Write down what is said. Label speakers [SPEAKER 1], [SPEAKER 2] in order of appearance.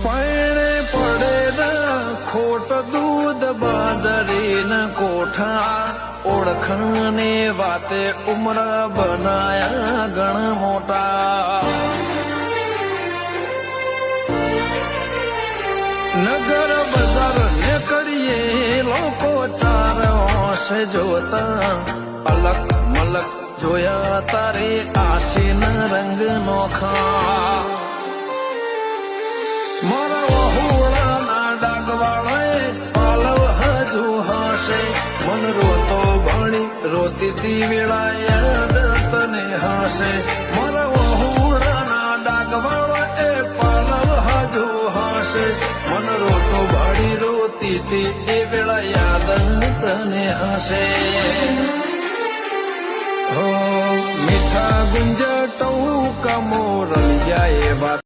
[SPEAKER 1] પૈણે પડે ન ખોટ દૂધ બાજરી ન કોઠા ઓળખણને વાતે ઉમરા બનાયા ગણ મોટા નગર બજાર ને કરીએ લોકો ચાર હોશે જોતા અલક મલક જોયા તારે આશીના રંગ નોખા મારા વહુડાના ડાગવાળાએ પાલવ હજુ હશે મન રોતો ભણી રોતી તી વેળા યાદ તને હશે મારા વહુડાના ડાગવાળાએ પાલવ હજુ હશે મન રોતો ભણી રોતી તી એ વેળા યાદ તને હશે મીઠા ગુંજ ટૌ કમોરલિયા એ વાત